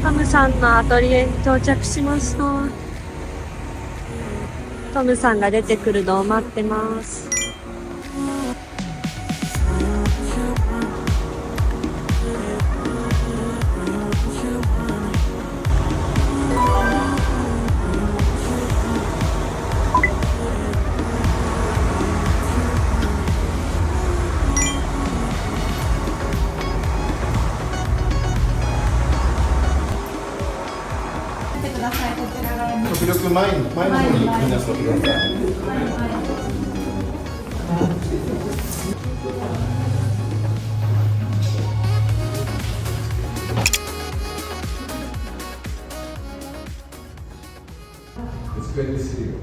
トムさんのアトリエに到着しました。トムさんが出てくるのを待ってます。極力前の方にみんな座ってください。It's good to see you.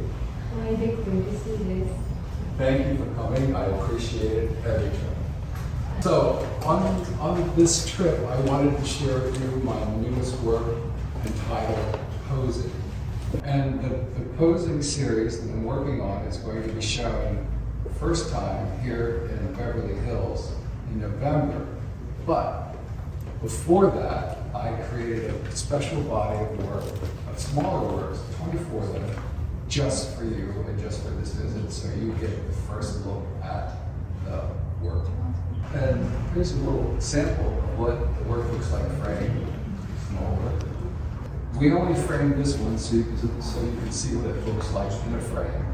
Thank you for coming. I appreciate it every time. So, on this trip, I wanted to share with you my newest work entitled Posing. And the posing series that I'm working on is going to be shown the first time here in Beverly Hills in November. But before that, I created a special body of work, of smaller works, 24 of them, just for you and just for this visit, so you get the first look at the work. And here's a little sample of what the work looks like framed, small work. We only framed this one so you can see what it looks like in a frame.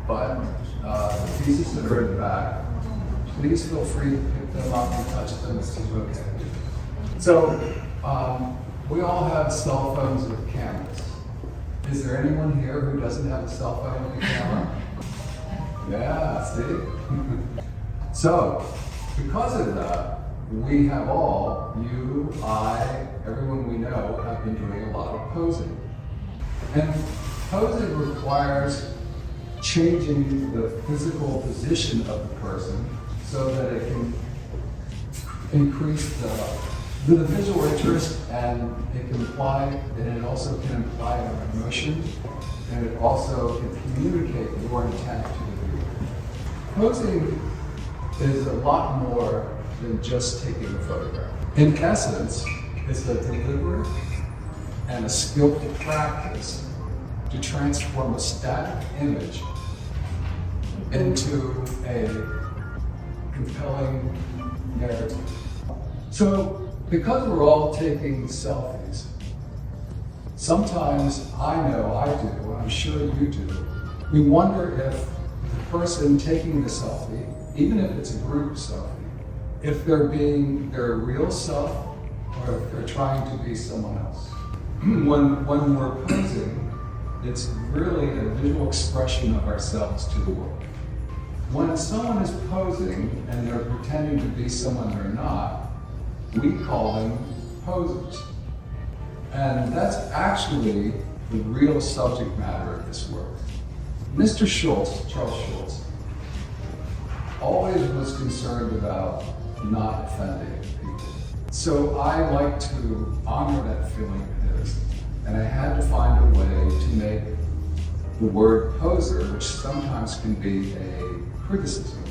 But the pieces that are in the back, please feel free to pick them up and touch them. It's okay. So we all have cell phones with cameras. Is there anyone here who doesn't have a cell phone with a camera? Yeah, see? So because of that, we have all, you, I, everyone we know, have been doing a lot of posing. And posing requires changing the physical position of the person so that it can increase the visual interest, and it can imply, and it also can imply an emotion, and it also can communicate your intent to the viewer. Posing is a lot more than just taking a photograph. In essence, it's a deliberate and a skillful practice to transform a static image into a compelling narrative. So, because we're all taking selfies, sometimes I know I do, I'm sure you do, we wonder if the person taking the selfie, even if it's a group selfie, if they're being their real self or if they're trying to be someone else. When we're posing, it's really a visual expression of ourselves to the world. When someone is posing and they're pretending to be someone they're not, we call them posers. And that's actually the real subject matter of this work. Mr. Schultz, Charles Schultz, always was concerned about not offending people. So I like to honor that feeling of his, and I had to find a way to make the word poser, which sometimes can be a criticism,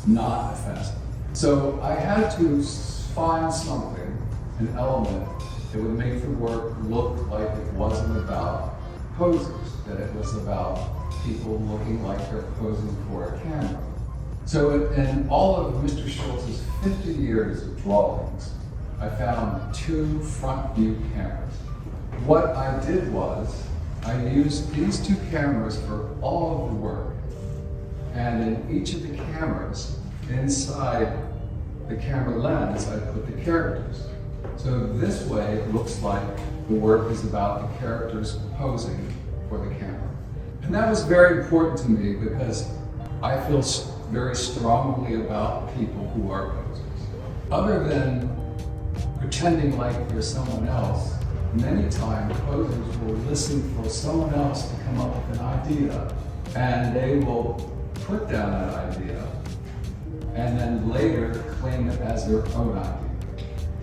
not offensive. So I had to find something, an element, that would make the work look like it wasn't about posers, that it was about people looking like they're posing for a camera. So in all of Mr. Schultz's 50 years of drawings, I found 2 front view cameras. What I did was, I used these 2 cameras for all of the work. And in each of the cameras, inside the camera lens, I put the characters. So this way, it looks like the work is about the characters posing for the camera. And that was very important to me because I feel very strongly about people who are posers. Other than pretending like they're someone else, many times posers will listen for someone else to come up with an idea, and they will put down that idea and then later claim it as their own idea.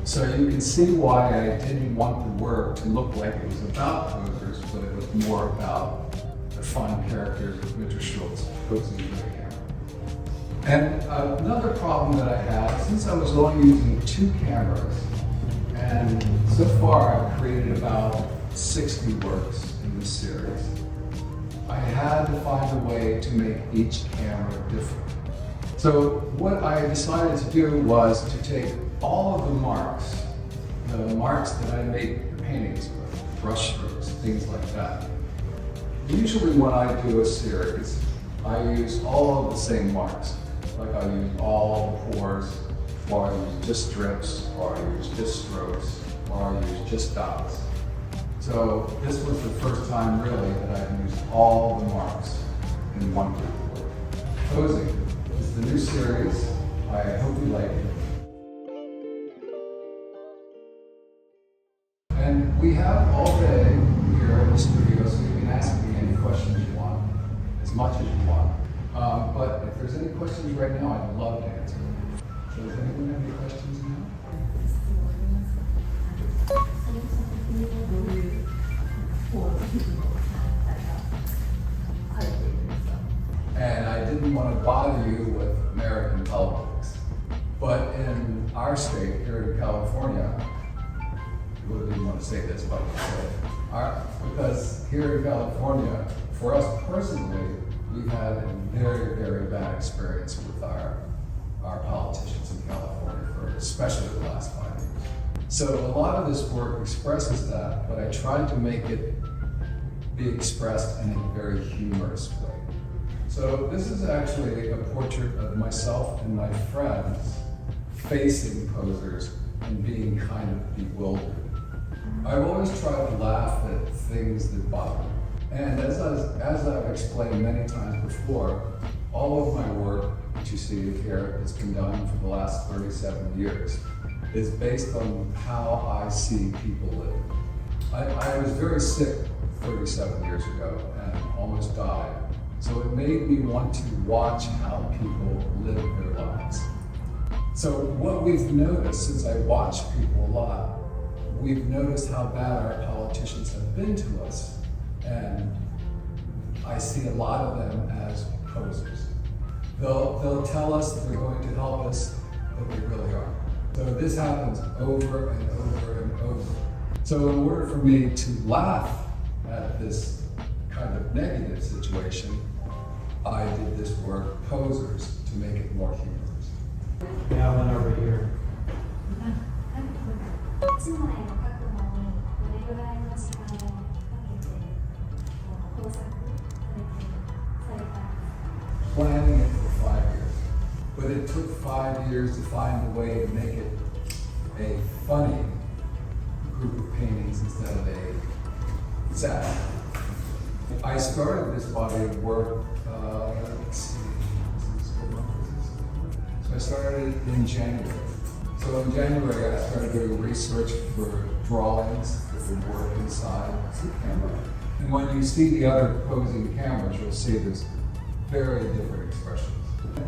So you can see why I didn't want the work to look like it was about posers, but it was more about the fun characters of Mr. Schultz posing for the camera. And another problem that I had, since I was only using 2 cameras, And so far, I've created about 60 works in this series. I had to find a way to make each camera different. So what I decided to do was to take all of the marks that I made the paintings with, brush strokes, things like that. Usually when I do a series, I use all of the same marks. Like I use all the pores, or I use just strips, or I use just strokes, or I use just dots. So this was the first time really that I've used all the marks in one group of work. Posing is the new series. I hope you like it. And we have all day here in the studio, so you can ask me any questions you want, as much as you want. But if there's any questions right now, I'd love to answer them. So does anyone have any questions now? And I didn't want to bother you with American politics. But in our state, here in California, I really didn't want to say this, but I'll say it. Because here in California, for us personally, we've had a very, very bad experience with our politicians in California, especially the last 5 years. So a lot of this work expresses that, but I tried to make it be expressed in a very humorous way. So this is actually a portrait of myself and my friends facing posers and being kind of bewildered. I've always tried to laugh at things that bother me. And as I've explained many times before, all of my work that you see here that's been done for the last 37 years is based on how I see people live. I was very sick 37 years ago and almost died. So it made me want to watch how people live their lives. So what we've noticed, since I watch people a lot, we've noticed how bad our politicians have been to us. And I see a lot of them as posers. They'll tell us that they're going to help us, but they really aren't. So this happens over and over and over. So in order for me to laugh at this kind of negative situation, I did this work, Posers, to make it more humorous. Yeah, one over here. 1枚を描くのにどれぐらいの時間をかけて工作されたんですか？ Planning it for 5 years. But it took 5 years to find a way to make it a funny group of paintings instead of a sad. I started this body of work, let's see, so I started it in January. So in January, I started doing research for drawings that would work inside the camera. And when you see the other posing cameras, you'll see there's very different expressions.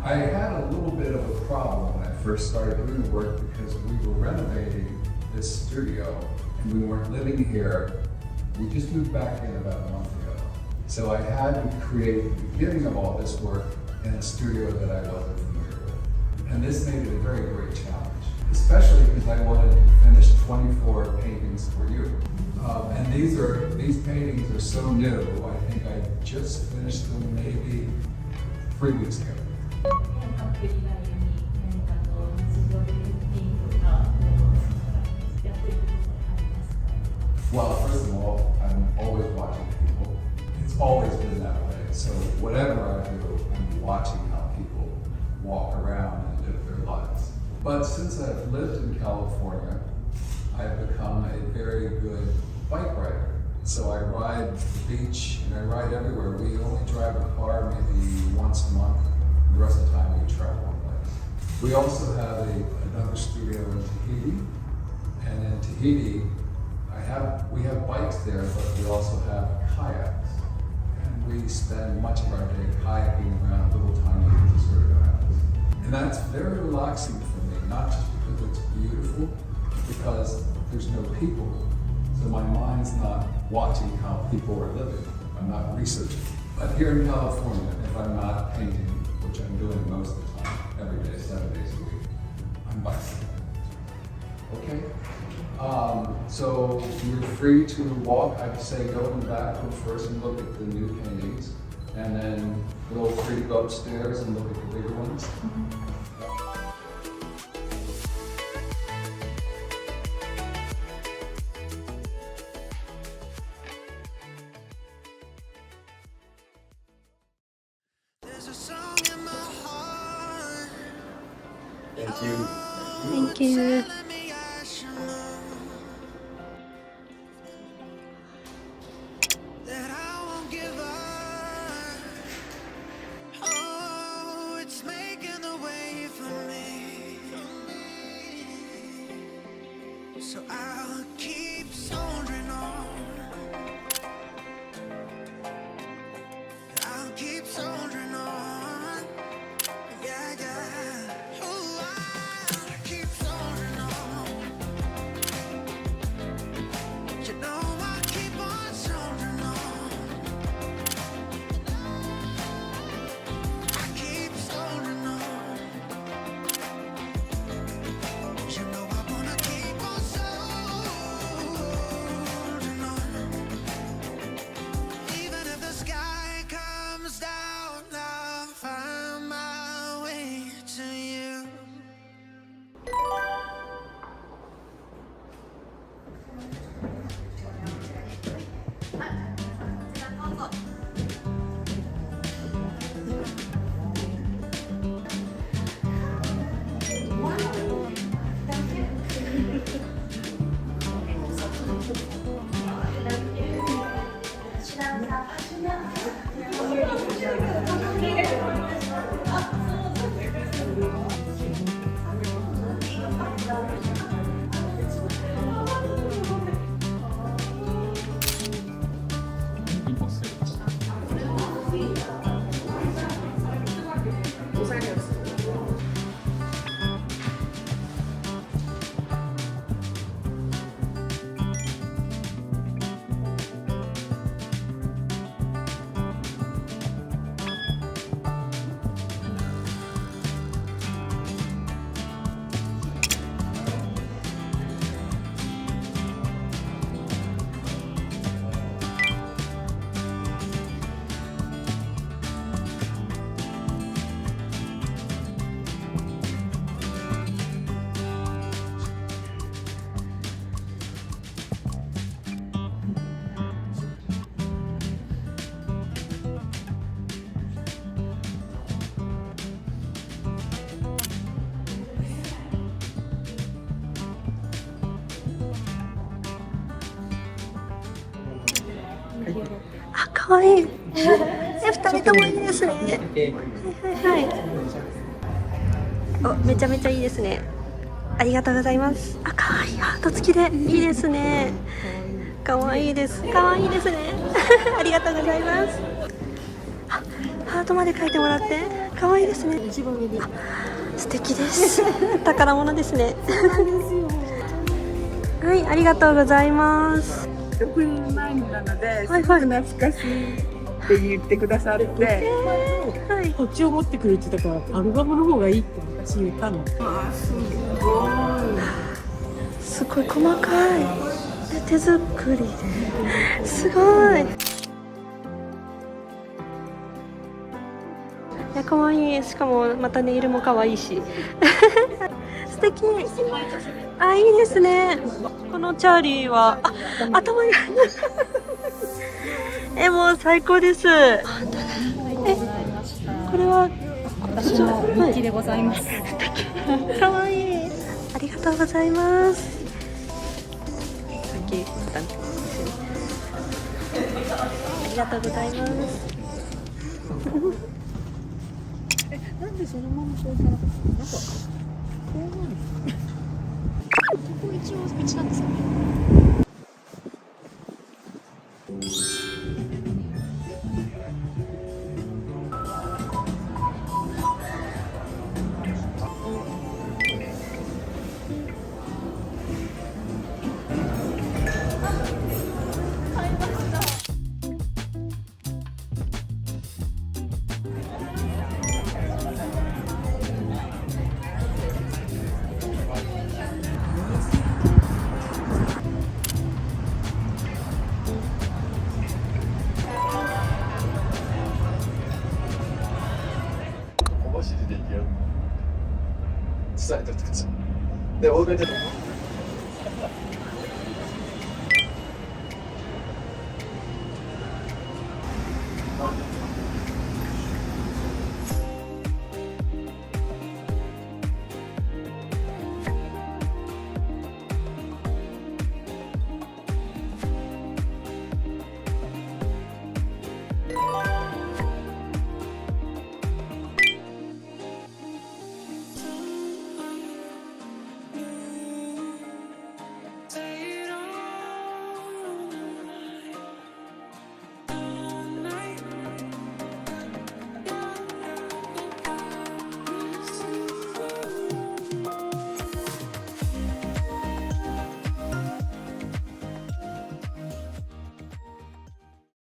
I had a little bit of a problem when I first started doing the work because we were renovating this studio and we weren't living here. We just moved back in about a month ago. So I had to create the beginning of all this work in a studio that I wasn't familiar with. And this made it a very great challenge, especially because I wanted to finish 24 paintings for you. And these paintings are so new, I think I just finished them maybe 3 weeks ago. Well, first of all, I'm always watching people. It's always been that way. So whatever I do, I'm watching how people walk around and live their lives. But since I've lived in California, I've become a very good bike rider. So I ride the beach and I ride everywhere. We only drive a car maybe once a month. The rest of the time we travel on bikes. We also have another studio in Tahiti. And in Tahiti, we have bikes there, but we also have kayaks. And we spend much of our day kayaking around little tiny deserted islands. And that's very relaxing for me, not just because it's beautiful, because there's no people. So my mind's not watching how people are living. I'm not researching. But here in California, if I'm not painting, which I'm doing most of the time, every day, 7 days a week, I'm bicycling. Okay? So you're free to walk. I'd say go in the back room first and look at the new paintings, and then feel free to go upstairs and look at the bigger ones. Thank you. Thank you. So I'll keep soldiering on. I'll keep soldiering on. Yeah, yeah. Oh, I'll keep soldiering on. You know I'll keep on soldiering on. I keep soldiering on. You know I wanna keep on soldiering on. Even if the sky comes down, I'll find my way to you. あ、かわいい。二人ともいいですね。はいはい。お、めちゃめちゃいいですね。ありがとうございます。あ、かわいい。ハート付きでいいですね。かわいいです。かわいいですね。ありがとうございます。あ、ハートまで書いてもらって、かわいいですね。あ、素敵です。宝物ですね。はい、ありがとうございます。6年前なので、すはいはいごく懐かしいって言ってくださって、はい。こっちを持ってくるって言ったから、アルバムの方がいいって私言ったの。ああ、すごい。すごい細かい。手作りで。すごい。いや、可愛い。しかもまたネイルも可愛いし。素敵。あ、いいですね。このチャーリーは、あ、頭に。もう最高です。これは私の日記でございます。かわいい。ありがとうございます。さっき言ったんですね。ありがとうございます。なんでそのままこういかなかったの？なんかこうなる。ここ一応道なんですよね。すで、欧米で